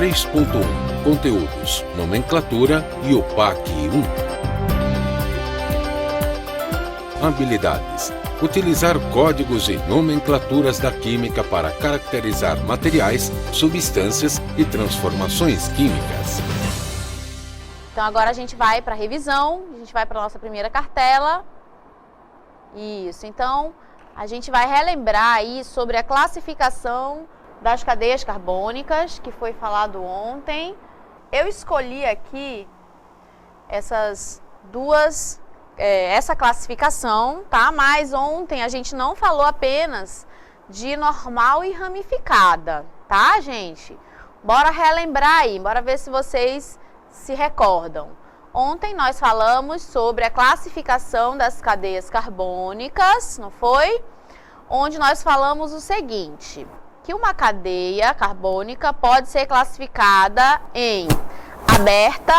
3.1 Conteúdos, Nomenclatura e o PAC 1. Habilidades: utilizar códigos e nomenclaturas da química para caracterizar materiais, substâncias e transformações químicas. Então agora a gente vai para a revisão, a gente vai para a nossa primeira cartela. Isso, então a gente vai relembrar aí sobre a classificação das cadeias carbônicas, que foi falado ontem. Eu escolhi aqui essas duas, essa classificação, tá? Mas ontem a gente não falou apenas de normal e ramificada, tá, gente? Bora relembrar aí, bora ver se vocês se recordam. Ontem nós falamos sobre a classificação das cadeias carbônicas, não foi? Onde nós falamos o seguinte, que uma cadeia carbônica pode ser classificada em aberta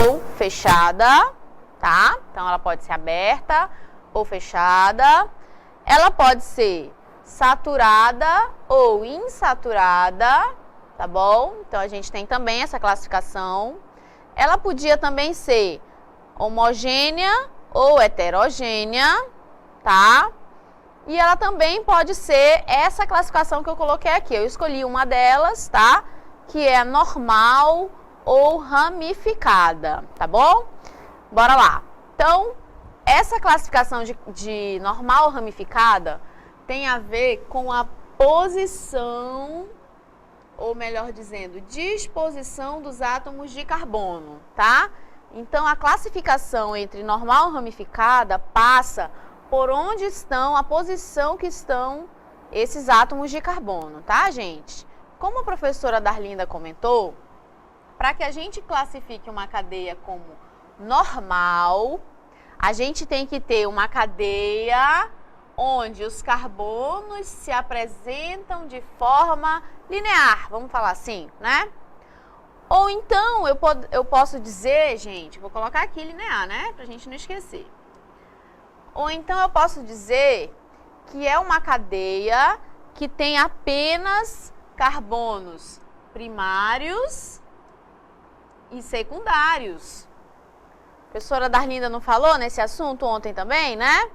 ou fechada, tá? Então ela pode ser aberta ou fechada. Ela pode ser saturada ou insaturada, tá bom? Então a gente tem também essa classificação. Ela podia também ser homogênea ou heterogênea, tá? E ela também pode ser essa classificação que eu coloquei aqui. Eu escolhi uma delas, tá? Que é normal ou ramificada, tá bom? Bora lá. Então, essa classificação de normal ou ramificada tem a ver com a posição, ou melhor dizendo, disposição dos átomos de carbono, tá? Então, a classificação entre normal e ramificada passa por onde estão, a posição que estão esses átomos de carbono, tá, gente? Como a professora Darlinda comentou, para que a gente classifique uma cadeia como normal, a gente tem que ter uma cadeia onde os carbonos se apresentam de forma linear, vamos falar assim, né? Ou então, eu posso dizer, gente, vou colocar aqui linear, né? Pra gente não esquecer. Ou então eu posso dizer que é uma cadeia que tem apenas carbonos primários e secundários. A professora Darlinda não falou nesse assunto ontem também, né?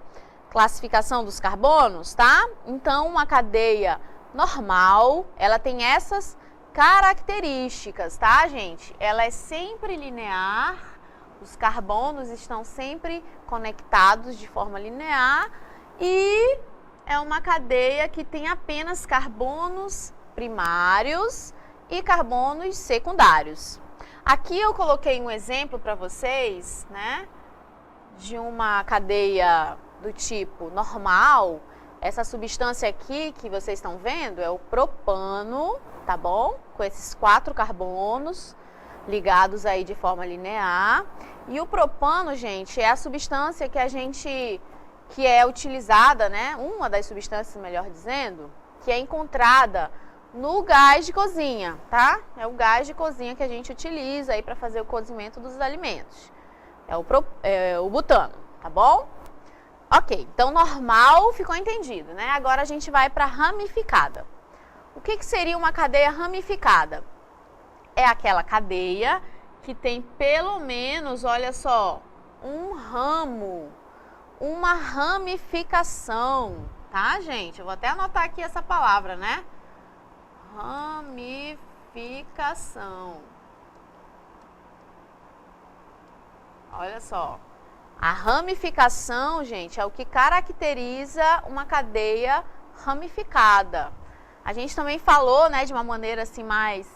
Classificação dos carbonos, tá? Então, uma cadeia normal, ela tem essas características, tá, gente? Ela é sempre linear, os carbonos estão sempre conectados de forma linear e é uma cadeia que tem apenas carbonos primários e carbonos secundários. Aqui eu coloquei um exemplo para vocês, né, de uma cadeia do tipo normal. Essa substância aqui que vocês estão vendo é o propano, tá bom? Com esses 4 carbonos ligados aí de forma linear. E o propano, gente, é a substância que é utilizada, né? Uma das substâncias, melhor dizendo, que é encontrada no gás de cozinha, tá? É o gás de cozinha que a gente utiliza aí para fazer o cozimento dos alimentos. É o butano, tá bom? Ok, então normal ficou entendido, né? Agora a gente vai para ramificada. O que seria uma cadeia ramificada? É aquela cadeia que tem pelo menos, olha só, um ramo, uma ramificação, tá, gente? Eu vou até anotar aqui essa palavra, né? Ramificação. Olha só. A ramificação, gente, é o que caracteriza uma cadeia ramificada. A gente também falou, né, de uma maneira assim mais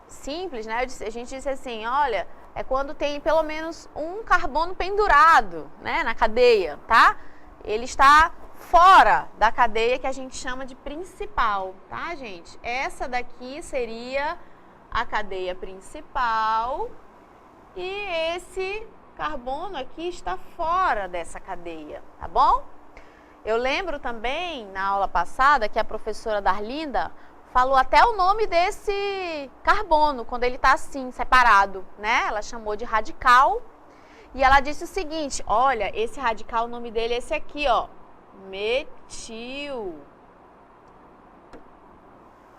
simples, né? A gente disse assim, olha, é quando tem pelo menos um carbono pendurado, né, na cadeia, tá? Ele está fora da cadeia que a gente chama de principal, tá, gente? Essa daqui seria a cadeia principal e esse carbono aqui está fora dessa cadeia, tá bom? Eu lembro também, na aula passada, que a professora Darlinda falou até o nome desse carbono, quando ele está assim, separado, né? Ela chamou de radical. E ela disse o seguinte, olha, esse radical, o nome dele é esse aqui, ó, metil.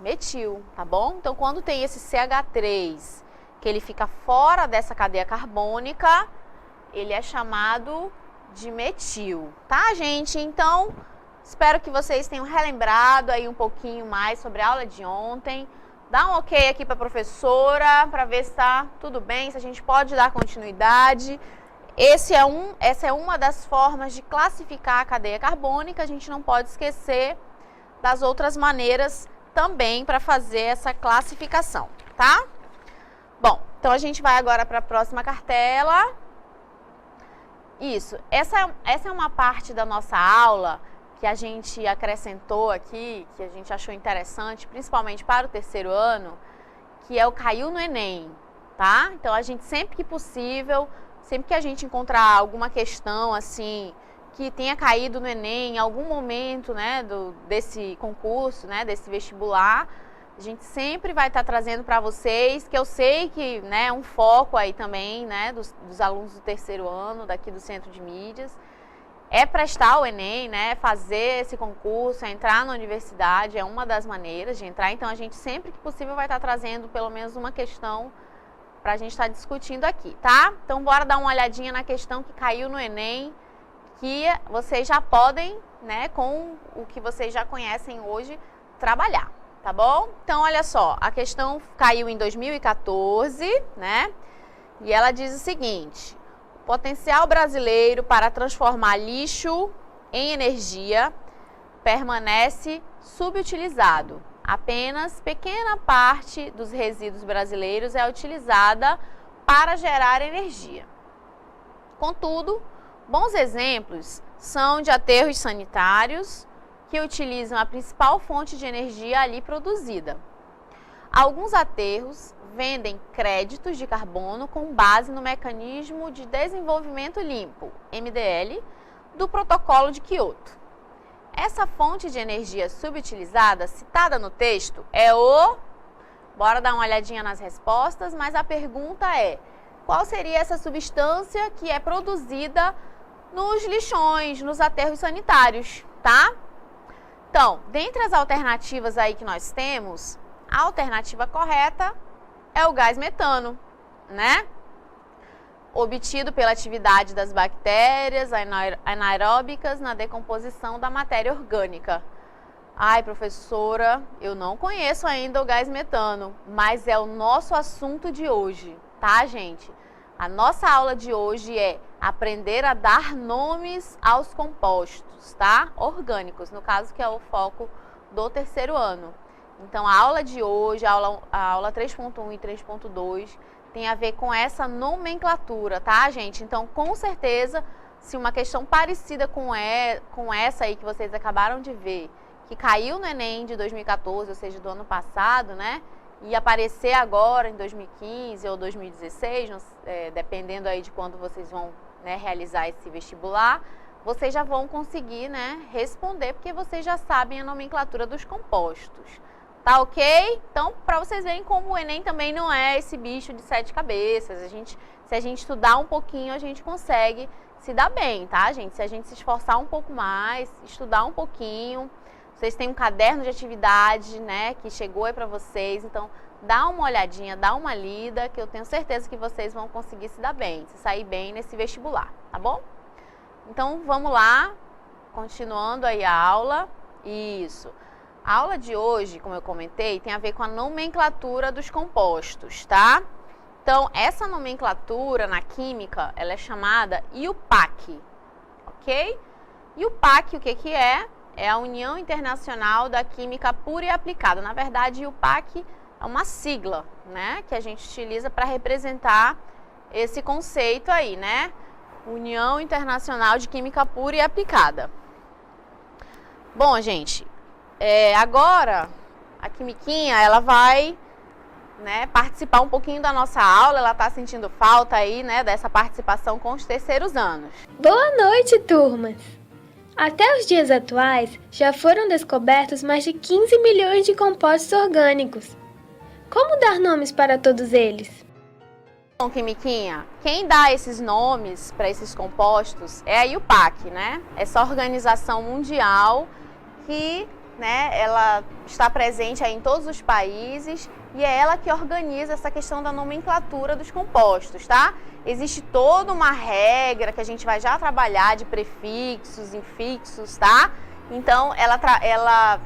metil, tá bom? Então, quando tem esse CH3, que ele fica fora dessa cadeia carbônica, ele é chamado de metil, tá, gente? Então, espero que vocês tenham relembrado aí um pouquinho mais sobre a aula de ontem. Dá um ok aqui para a professora, para ver se está tudo bem, se a gente pode dar continuidade. Essa é uma das formas de classificar a cadeia carbônica, a gente não pode esquecer das outras maneiras também para fazer essa classificação, tá? Bom, então a gente vai agora para a próxima cartela. Isso, essa é uma parte da nossa aula que a gente acrescentou aqui, que a gente achou interessante, principalmente para o terceiro ano, que é o Caiu no Enem, tá? Então a gente sempre que possível, sempre que a gente encontrar alguma questão assim que tenha caído no Enem em algum momento, né, desse concurso, né, desse vestibular, a gente sempre vai estar trazendo para vocês, que eu sei que, né, é um foco aí também, né, dos alunos do terceiro ano daqui do Centro de Mídias, é prestar o Enem, né, fazer esse concurso, entrar na universidade, é uma das maneiras de entrar, então a gente sempre que possível vai estar trazendo pelo menos uma questão para a gente estar discutindo aqui, tá? Então bora dar uma olhadinha na questão que caiu no Enem, que vocês já podem, né, com o que vocês já conhecem hoje, trabalhar, tá bom? Então, olha só, a questão caiu em 2014, né, e ela diz o seguinte: o potencial brasileiro para transformar lixo em energia permanece subutilizado. Apenas pequena parte dos resíduos brasileiros é utilizada para gerar energia. Contudo, bons exemplos são de aterros sanitários que utilizam a principal fonte de energia ali produzida. Alguns aterros vendem créditos de carbono com base no Mecanismo de Desenvolvimento Limpo, MDL, do Protocolo de Quioto. Essa fonte de energia subutilizada citada no texto é o... Bora dar uma olhadinha nas respostas, mas a pergunta é: qual seria essa substância que é produzida nos lixões, nos aterros sanitários, tá? Então, dentre as alternativas aí que nós temos, a alternativa correta é o gás metano, né? Obtido pela atividade das bactérias anaeróbicas na decomposição da matéria orgânica. Ai, professora, eu não conheço ainda o gás metano, mas é o nosso assunto de hoje, tá, gente? A nossa aula de hoje é aprender a dar nomes aos compostos, tá? Orgânicos, no caso que é o foco do terceiro ano. Então, a aula de hoje, a aula 3.1 e 3.2, tem a ver com essa nomenclatura, tá, gente? Então, com certeza, se uma questão parecida com essa aí que vocês acabaram de ver, que caiu no Enem de 2014, ou seja, do ano passado, né? E aparecer agora em 2015 ou 2016, dependendo aí de quando vocês vão, né, realizar esse vestibular, vocês já vão conseguir, né, responder, porque vocês já sabem a nomenclatura dos compostos. Tá ok? Então, para vocês verem como o Enem também não é esse bicho de 7 cabeças. Se a gente estudar um pouquinho, a gente consegue se dar bem, tá, gente? Se a gente se esforçar um pouco mais, estudar um pouquinho. Vocês têm um caderno de atividade, né, que chegou aí para vocês. Então, dá uma olhadinha, dá uma lida, que eu tenho certeza que vocês vão conseguir se dar bem, se sair bem nesse vestibular, tá bom? Então, vamos lá, continuando aí a aula. Isso. A aula de hoje, como eu comentei, tem a ver com a nomenclatura dos compostos, tá? Então, essa nomenclatura na química, ela é chamada IUPAC, ok? IUPAC, o que que é? É a União Internacional da Química Pura e Aplicada. Na verdade, IUPAC é uma sigla, né, que a gente utiliza para representar esse conceito aí, né? União Internacional de Química Pura e Aplicada. Bom, gente, agora a Quimiquinha, ela vai, né, participar um pouquinho da nossa aula. Ela está sentindo falta aí, né, dessa participação com os terceiros anos. Boa noite, turmas! Até os dias atuais, já foram descobertos mais de 15 milhões de compostos orgânicos. Como dar nomes para todos eles? Bom, Quimiquinha, quem dá esses nomes para esses compostos é a IUPAC, né? Essa organização mundial que né, ela está presente aí em todos os países e é ela que organiza essa questão da nomenclatura dos compostos, tá? Existe toda uma regra que a gente vai já trabalhar de prefixos, infixos, tá? Então, ela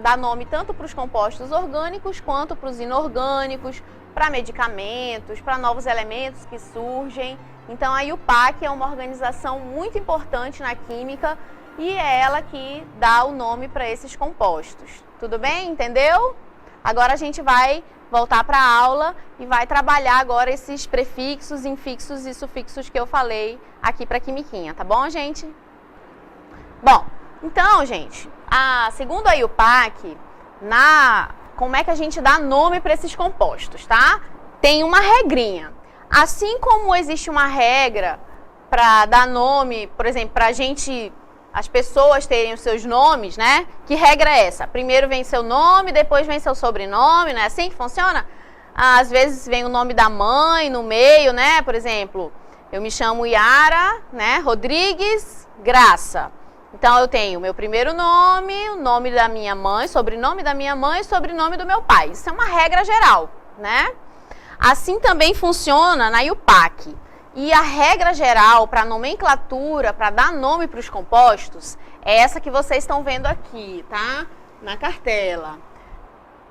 dá nome tanto para os compostos orgânicos quanto para os inorgânicos, para medicamentos, para novos elementos que surgem. Então, a IUPAC é uma organização muito importante na química e é ela que dá o nome para esses compostos. Tudo bem? Entendeu? Agora a gente vai voltar para a aula e vai trabalhar agora esses prefixos, infixos e sufixos que eu falei aqui para a quimiquinha, tá bom, gente? Bom, então, gente, segundo a IUPAC, como é que a gente dá nome para esses compostos, tá? Tem uma regrinha. Assim como existe uma regra para dar nome, por exemplo, para as pessoas terem os seus nomes, né? Que regra é essa? Primeiro vem seu nome, depois vem seu sobrenome, não é assim que funciona? Às vezes vem o nome da mãe no meio, né? Por exemplo, eu me chamo Yara, né? Rodrigues Graça. Então, eu tenho meu primeiro nome, o nome da minha mãe, sobrenome da minha mãe e sobrenome do meu pai. Isso é uma regra geral, né? Assim também funciona na IUPAC. E a regra geral para nomenclatura, para dar nome para os compostos, é essa que vocês estão vendo aqui, tá? Na cartela.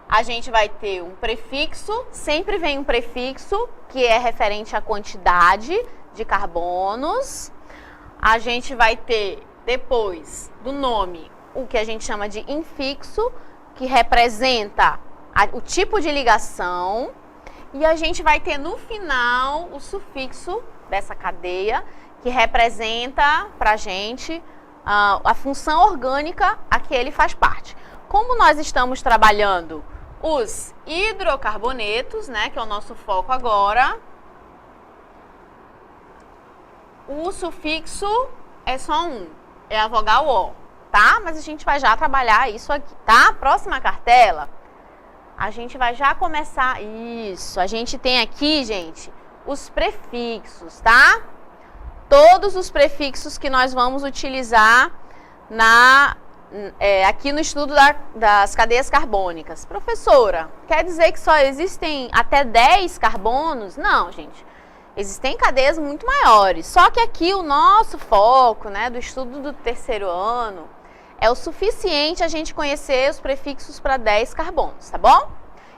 A gente vai ter um prefixo, sempre vem um prefixo, que é referente à quantidade de carbonos. A gente vai ter, depois do nome, o que a gente chama de infixo, que representa o tipo de ligação. E a gente vai ter no final o sufixo dessa cadeia, que representa para a gente a função orgânica a que ele faz parte. Como nós estamos trabalhando os hidrocarbonetos, né, que é o nosso foco agora, o sufixo é só um, é a vogal O, tá? Mas a gente vai já trabalhar isso aqui, tá? Próxima cartela. A gente vai já começar, isso, a gente tem aqui, gente, os prefixos, tá? Todos os prefixos que nós vamos utilizar aqui no estudo das cadeias carbônicas. Professora, quer dizer que só existem até 10 carbonos? Não, gente, existem cadeias muito maiores, só que aqui o nosso foco, né, do estudo do terceiro ano, é o suficiente a gente conhecer os prefixos para 10 carbonos, tá bom?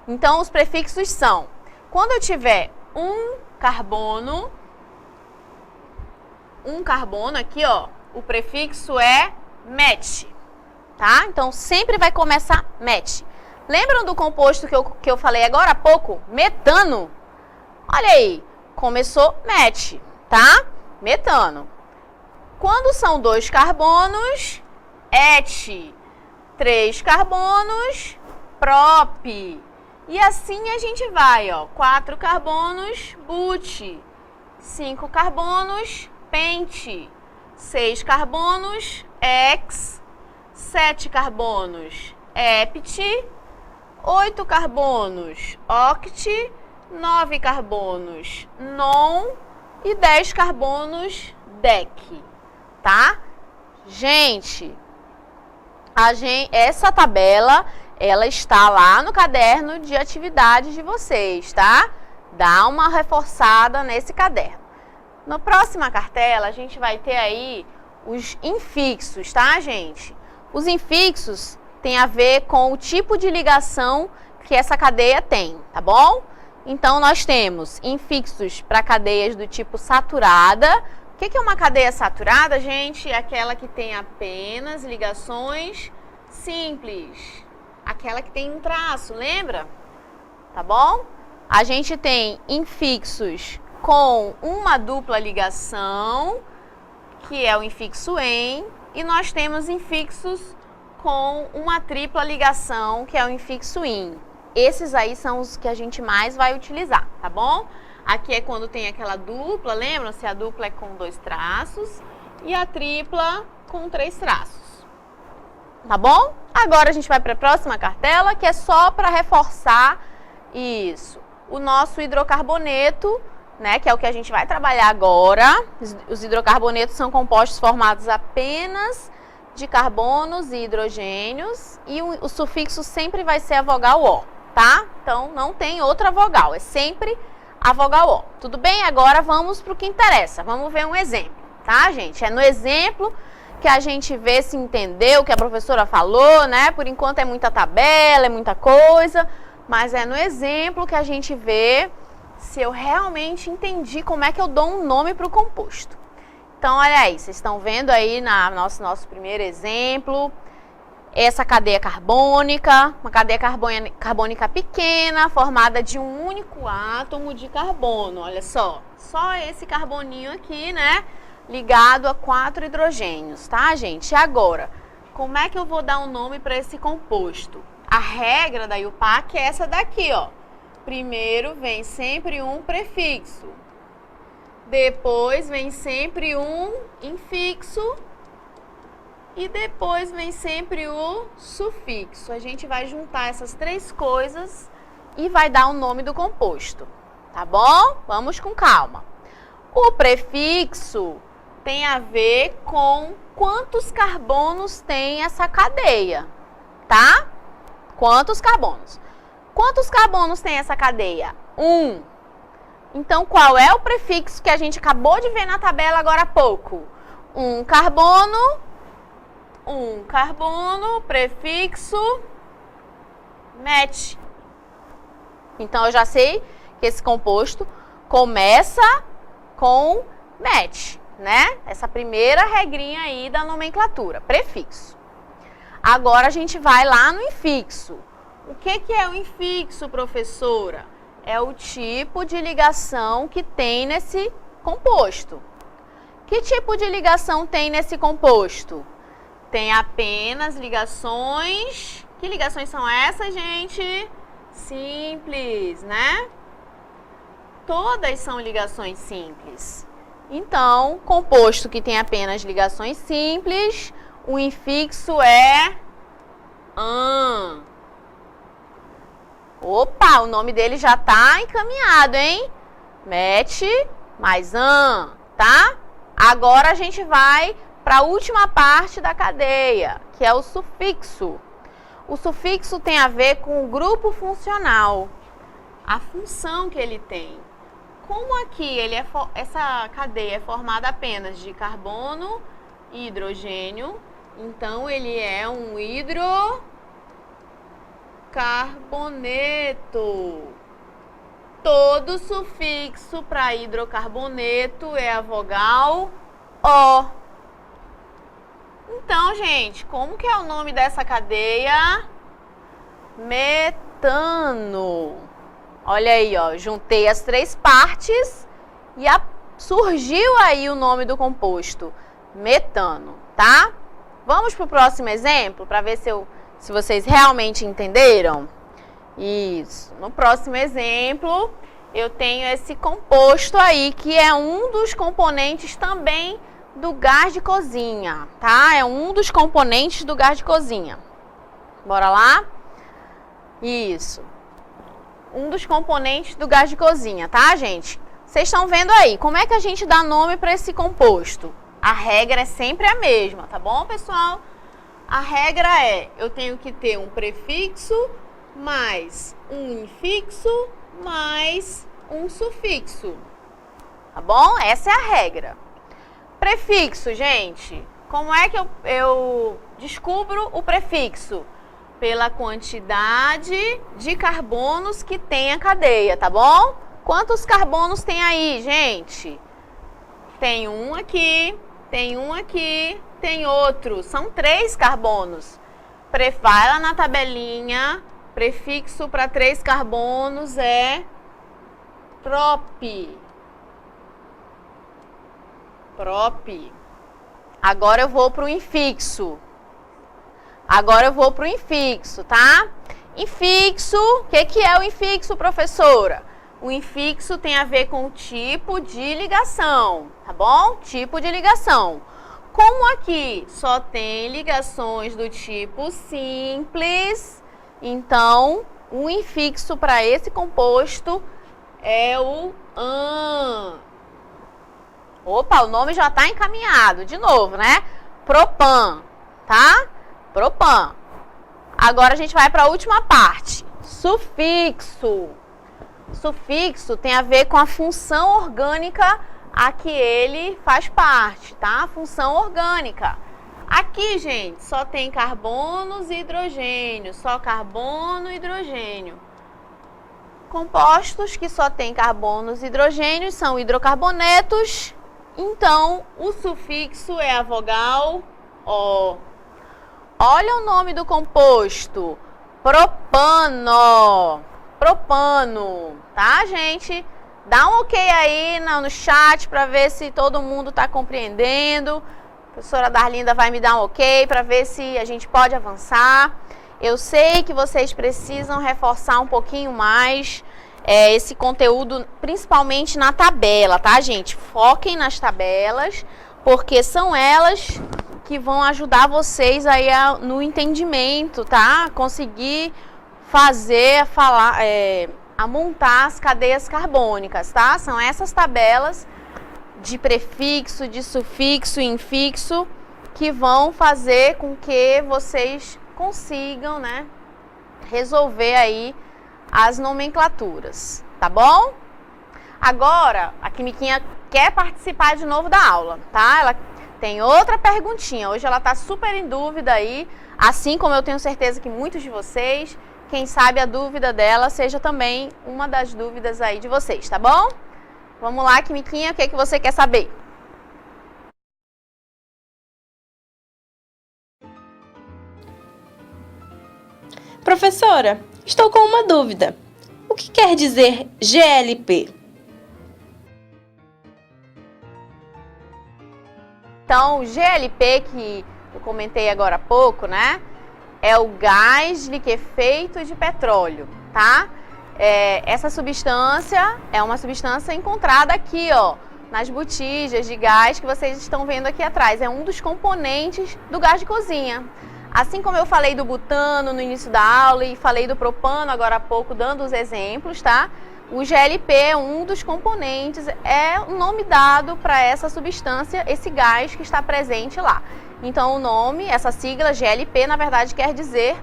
Então, os prefixos são, quando eu tiver um carbono aqui, ó, o prefixo é met, tá? Então, sempre vai começar met. Lembram do composto que eu falei agora há pouco? Metano. Olha aí, começou met, tá? Metano. Quando são 2 carbonos, et, 3 carbonos, prop. E assim a gente vai, ó, 4 carbonos, but, 5 carbonos, pente, 6 carbonos, ex, 7 carbonos, hept, 8 carbonos, oct, 9 carbonos, non e 10 carbonos, dec, tá? Gente, essa tabela, ela está lá no caderno de atividades de vocês, tá? Dá uma reforçada nesse caderno. Na próxima cartela, a gente vai ter aí os infixos, tá, gente? Os infixos têm a ver com o tipo de ligação que essa cadeia tem, tá bom? Então, nós temos infixos para cadeias do tipo saturada. O que é uma cadeia saturada, gente? É aquela que tem apenas ligações simples. Aquela que tem um traço, lembra? Tá bom? A gente tem infixos com uma dupla ligação, que é o infixo em, e nós temos infixos com uma tripla ligação, que é o infixo in. Esses aí são os que a gente mais vai utilizar, tá bom? Aqui é quando tem aquela dupla, lembram-se? A dupla é com 2 traços e a tripla com 3 traços. Tá bom? Agora a gente vai para a próxima cartela, que é só para reforçar isso. O nosso hidrocarboneto, né, que é o que a gente vai trabalhar agora. Os hidrocarbonetos são compostos formados apenas de carbonos e hidrogênios e o sufixo sempre vai ser a vogal O, tá? Então, não tem outra vogal, é sempre a vogal O. Tudo bem? Agora vamos para o que interessa. Vamos ver um exemplo, tá, gente? É no exemplo que a gente vê se entendeu o que a professora falou, né? Por enquanto é muita tabela, é muita coisa, mas é no exemplo que a gente vê se eu realmente entendi como é que eu dou um nome para o composto. Então, olha aí, vocês estão vendo aí nosso primeiro exemplo, essa cadeia carbônica, uma cadeia carbônica pequena, formada de um único átomo de carbono, olha só esse carboninho aqui, né, ligado a 4 hidrogênios, tá, gente? E agora, como é que eu vou dar um nome para esse composto? A regra da IUPAC é essa daqui, ó. Primeiro vem sempre um prefixo, depois vem sempre um infixo e depois vem sempre o sufixo. A gente vai juntar essas 3 coisas e vai dar o nome do composto, tá bom? Vamos com calma. O prefixo tem a ver com quantos carbonos tem essa cadeia, tá? Quantos carbonos? Quantos carbonos tem essa cadeia? 1. Então, qual é o prefixo que a gente acabou de ver na tabela agora há pouco? Um carbono, prefixo, met. Então, eu já sei que esse composto começa com met, né? Essa primeira regrinha aí da nomenclatura, prefixo. Agora, a gente vai lá no infixo. O que é o infixo, professora? É o tipo de ligação que tem nesse composto. Que tipo de ligação tem nesse composto? Tem apenas ligações. Que ligações são essas, gente? Simples, né? Todas são ligações simples. Então, composto que tem apenas ligações simples, o infixo é an. Opa, o nome dele já tá encaminhado, hein? Met mais an, tá? Agora a gente vai para a última parte da cadeia, que é o sufixo. O sufixo tem a ver com o grupo funcional, a função que ele tem. Como aqui essa cadeia é formada apenas de carbono e hidrogênio, então ele é um hidrocarboneto. Todo sufixo para hidrocarboneto é a vogal O. Então, gente, como que é o nome dessa cadeia? Metano. Olha aí, ó, juntei as 3 partes e surgiu aí o nome do composto, metano, tá? Vamos para o próximo exemplo para ver se vocês realmente entenderam? Isso. No próximo exemplo, eu tenho esse composto aí, que é um dos componentes também do gás de cozinha, tá? É um dos componentes do gás de cozinha. Bora lá? Isso. Um dos componentes do gás de cozinha, tá, gente? Vocês estão vendo aí, como é que a gente dá nome para esse composto? A regra é sempre a mesma, tá bom, pessoal? A regra é, eu tenho que ter um prefixo mais um infixo mais um sufixo, tá bom? Essa é a regra. Prefixo, gente, como é que eu descubro o prefixo? Pela quantidade de carbonos que tem a cadeia, tá bom? Quantos carbonos tem aí, gente? Tem um aqui, tem um aqui, tem outro. São 3 carbonos. Vai lá na tabelinha, prefixo para 3 carbonos é prop. Prop. Agora eu vou para o infixo. Tá? Infixo, o que é o infixo, professora? O infixo tem a ver com o tipo de ligação, tá bom? Tipo de ligação. Como aqui só tem ligações do tipo simples, então o infixo para esse composto é o an. Opa, o nome já está encaminhado. De novo, né? Propan. tá? Propan. Agora a gente vai para a última parte. Sufixo. Sufixo tem a ver com a função orgânica a que ele faz parte, tá? Função orgânica. Aqui, gente, só tem carbonos e hidrogênio, só carbono e hidrogênio. Compostos que só tem carbonos e hidrogênios são hidrocarbonetos. Então, o sufixo é a vogal O. Olha o nome do composto, propano. Propano, tá, gente? Dá um ok aí no chat para ver se todo mundo está compreendendo. A professora Darlinda vai me dar um ok para ver se a gente pode avançar. Eu sei que vocês precisam reforçar um pouquinho mais esse conteúdo, principalmente na tabela, tá, gente? Foquem nas tabelas, porque são elas que vão ajudar vocês aí no entendimento, tá? Conseguir fazer, a montar as cadeias carbônicas, tá? São essas tabelas de prefixo, de sufixo e infixo que vão fazer com que vocês consigam, né, resolver aí as nomenclaturas, tá bom? Agora, a Quimiquinha quer participar de novo da aula, tá? Ela tem outra perguntinha. Hoje ela tá super em dúvida aí, assim como eu tenho certeza que muitos de vocês. Quem sabe a dúvida dela seja também uma das dúvidas aí de vocês, tá bom? Vamos lá, Quimiquinha, o que é que você quer saber? Professora, estou com uma dúvida. O que quer dizer GLP? Então, o GLP, que eu comentei agora há pouco, né? É o gás liquefeito de petróleo, tá? Essa substância é uma substância encontrada aqui, ó, nas botijas de gás que vocês estão vendo aqui atrás. É um dos componentes do gás de cozinha. Assim como eu falei do butano no início da aula e falei do propano agora há pouco, dando os exemplos, tá? O GLP é um dos componentes, é o nome dado para essa substância, esse gás que está presente lá. Então, o nome, essa sigla GLP, na verdade, quer dizer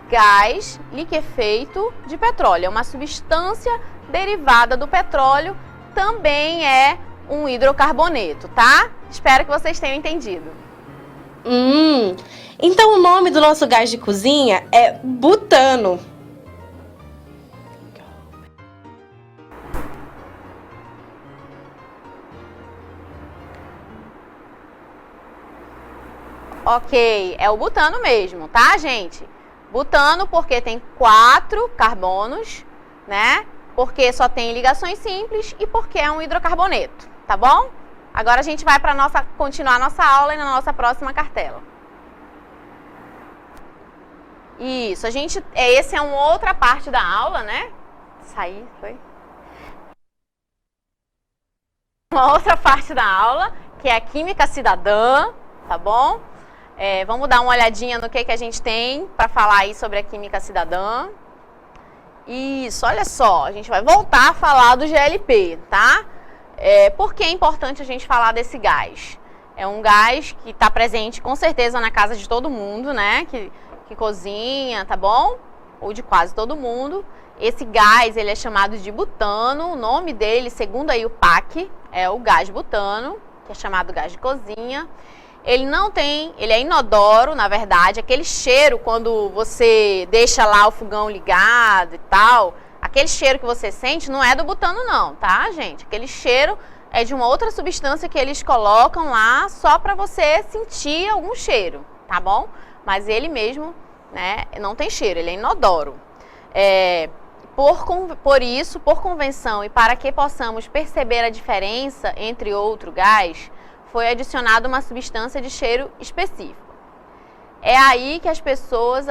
gás liquefeito de petróleo. É uma substância derivada do petróleo, também é um hidrocarboneto, tá? Espero que vocês tenham entendido. Então o nome do nosso gás de cozinha é butano. Ok, é o butano mesmo, tá, gente? Butano porque tem 4 carbonos, né? Porque só tem ligações simples e porque é um hidrocarboneto, tá bom? Agora a gente vai para continuar a nossa aula e na nossa próxima cartela. Isso, esse é uma outra parte da aula, né? Saí, foi? Uma outra parte da aula, que é a química cidadã, tá bom? Vamos dar uma olhadinha no que a gente tem para falar aí sobre a química cidadã. Isso, olha só, a gente vai voltar a falar do GLP, tá? Por que é importante a gente falar desse gás? É um gás que está presente com certeza na casa de todo mundo, né? Que cozinha, tá bom? Ou de quase todo mundo. Esse gás, ele é chamado de butano. O nome dele, segundo aí o PAC, é o gás butano, que é chamado gás de cozinha. Ele é inodoro, na verdade. Aquele cheiro, quando você deixa lá o fogão ligado e tal, aquele cheiro que você sente não é do butano não, tá, gente? Aquele cheiro é de uma outra substância que eles colocam lá só para você sentir algum cheiro, tá bom? Mas ele mesmo, né, não tem cheiro, ele é inodoro. Por isso, por convenção e para que possamos perceber a diferença entre outro gás, foi adicionada uma substância de cheiro específico. É aí que as pessoas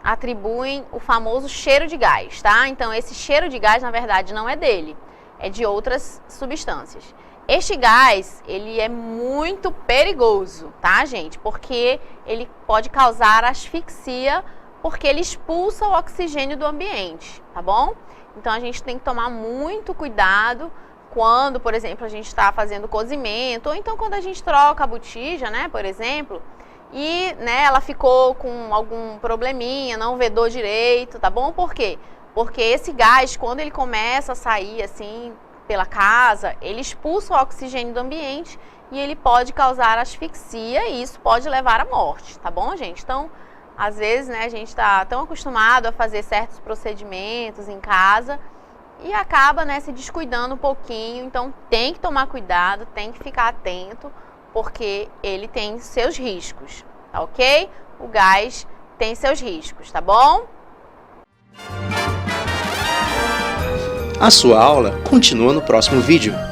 atribuem o famoso cheiro de gás, tá? Então, esse cheiro de gás, na verdade, não é dele, é de outras substâncias. Este gás, ele é muito perigoso, tá, gente? Porque ele pode causar asfixia, porque ele expulsa o oxigênio do ambiente, tá bom? Então, a gente tem que tomar muito cuidado quando, por exemplo, a gente está fazendo cozimento, ou então quando a gente troca a botija, né, por exemplo, e, né, ela ficou com algum probleminha, não vedou direito, tá bom? Por quê? Porque esse gás, quando ele começa a sair assim pela casa, ele expulsa o oxigênio do ambiente e ele pode causar asfixia e isso pode levar à morte, tá bom, gente? Então, às vezes, né, a gente está tão acostumado a fazer certos procedimentos em casa e acaba, né, se descuidando um pouquinho. Então, tem que tomar cuidado, tem que ficar atento, porque ele tem seus riscos, tá ok? O gás tem seus riscos, tá bom? A sua aula continua no próximo vídeo.